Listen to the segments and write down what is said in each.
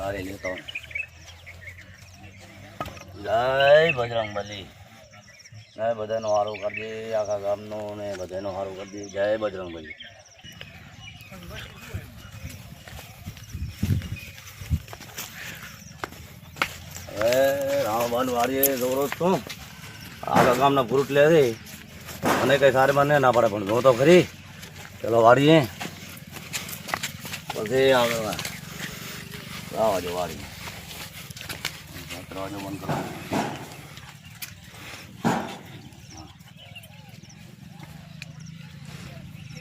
તારે લેતો જય બજરંગબલી જય બધાનો હારું કરજે આખા ગામનો ને બધાનો હારું કરજે જય બજરંગબલી હવે રામબાન વાળીએ દોરો છું આખા ગામના ફ્રૂટ લે છે મને કંઈ સારી મને ના પડે પણ જો તો ખરી ચલો વાળીએ પછી આગળ આવજો વાળી દરવાજો બંધ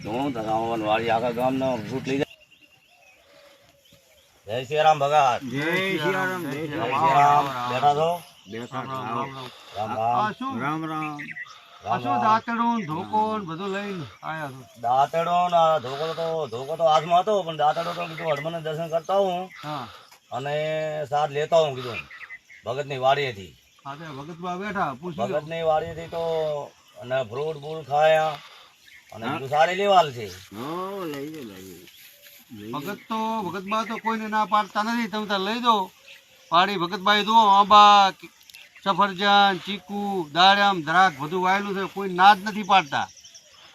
કરો હું રામબાન વાળી આખા ગામના ફ્રૂટ લઈ જાય જય શ્રી રામ ભગત જય સિયારામ જય જય શ્રી રામ બેઠા છો રામ રામ રામ અશો દાંતડું ધોકો ને બધું લઈને આયા છો. દાંતડો ને ધોકો તો હાથમાં હતો પણ દાંતડો તો કીધું હનુમાનને દર્શન કરતા હું હા અને સાથ લેતા હું કીધું ભગતની વાડીએથી આજે ભગતબા બેઠા પૂછી લો. ભગતની વાડીએથી તો અને ફ્રૂટ બૂટ ખાયા અને બધું સારી લેવાલ છે ભગતબા તો કોઈને ના પાડતા નથી. તમે તાર લઈ દો પાડી ભગતભાઈ દો આંબા સફરજન ચીકુ દાડમ દ્રાક્ષ બધું વાયેલું છે કોઈ ના જ નથી પાડતા.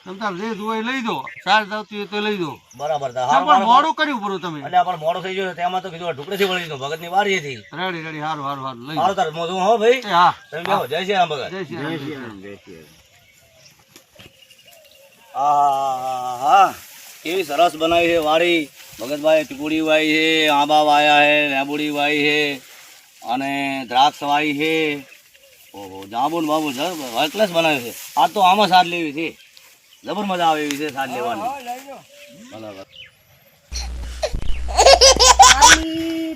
તમે તાર જે જોઈ લઈ દો સાર આવતી હોય તો લઈ દો. બરાબર પણ મોડું કર્યું પૂરું તમે એટલે પણ મોડો થઈ ગયો તેમાં તો કીધું ઢુકડેથી વળી દીધું ભગતની વાડીએથી રેડી રેડી હારું હારું હારું લઈ સારું તાર મોઢું હો ભાઈ એ હા તમે બેહો જય શ્રી રામ ભગત જય શ્રી રામ. હા કેવી સરસ બનાવી છે વાડી ભગતભાઈ ચીકુડી વાઈ છે આંબા વાયા છે લેબુડી વાઈ છે અને દ્રાક્ષ વાઈ છે ઓહો જાંબુ ને બાબુ વર્કલેસ બનાવ્યું છે આ તો આમાં સાથ લેવી છે જબર મજા આવે એવી છે સાથ લેવાની બરાબર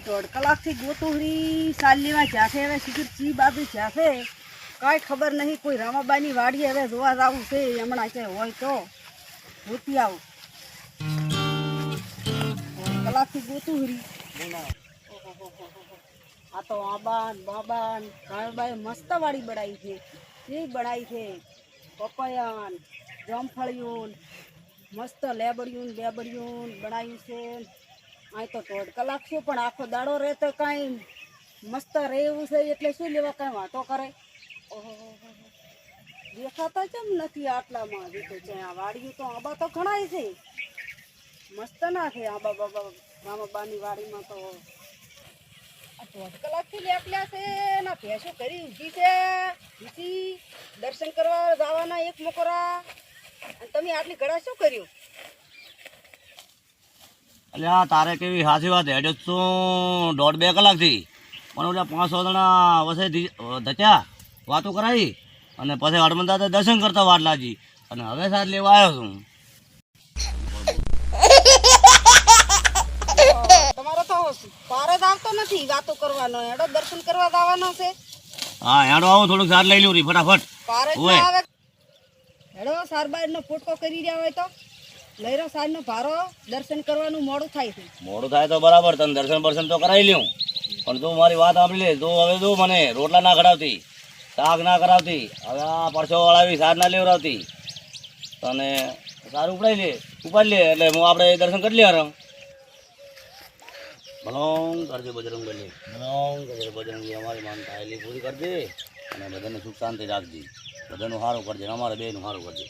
દોઢ કલાકથી ગોતુહરી સાલ લેવા જાશે હવે શિખર ચી બાજુ જાશે કાંઈ ખબર નહીં. કોઈ રામાબાની વાડીએ હવે જોવા જવું છે હમણાં કે હોય તો ગોતી આવું. દોઢ કલાકથી ગોતુહરી આ તો આબાન બાબાન કાળબાઈ મસ્ત વાડી બનાવી છે એ બનાવી છે પપૈયાન જામફળિયું મસ્ત લેબડિયું બેબડિયું બનાવ્યું છે. અહીં તો દોઢ કલાક છે પણ આખો દાડો રહે તો કાંઈ મસ્ત રહે એવું છે એટલે શું લેવા કાંઈ વાતો કરે. ઓહો દેખાતા કેમ નથી આટલામાં દેખો છે આ વાડીયું તો આંબા તો ઘણાય છે મસ્ત ના છે આંબા બાબા રામાબાની વાડીમાં તો આ દોઢ કલાકથી લેપલ્યા છે ના ભેંસો કરી ઊભી છે ઊભી દર્શન કરવા જવાના એક મકોરા અને તમે આટલી ઘડા શું કર્યું? અલ્યા તારે કેવી સાચી વાત હેડે શું 1.5-2 કલાકથી પણ ઓલા 500 જણા વસે ધચ્યા વાતો કરાવી અને પછી હડમંદા દર્શન કરતા વાટ લાગી અને હવે સાથ લેવા આવ્યો છું. તમારો તો પારે જ આવતો નથી વાતો કરવાનો હેડો દર્શન કરવા જવાનો છે. હા હેડો આવો થોડુંક સાથ લઈ લ્યો રી ફટાફટ પારે જ ઓય. ના આવે હેડો સારબારનો ફોટો કરી રહ્યા હોય તો લઈ રહ્યો સારનો ભારો દર્શન કરવાનું મોડું થાય છે. મોડું થાય તો બરાબર તને દર્શન તો કરાવી લ્યું પણ તું મારી વાત સાંભળી લે તું હવે તું મને રોટલા ના ખડાવતી શાક ના કરાવતી હવે આ પરસો વળાવી સાર ના લેવડાવતી તને સારું ઉપાડી લે એટલે હું આપણે દર્શન કરી લે ભલોંગ કરજે બજરંગબલી ભલોંગ કરજે બજરંગી અમારી માનતા એટલી પૂરી કરજે અને બધાને સુખ શાંતિ રાખજે બધાનું સારું કરજે અમારે બેનું સારું કરજે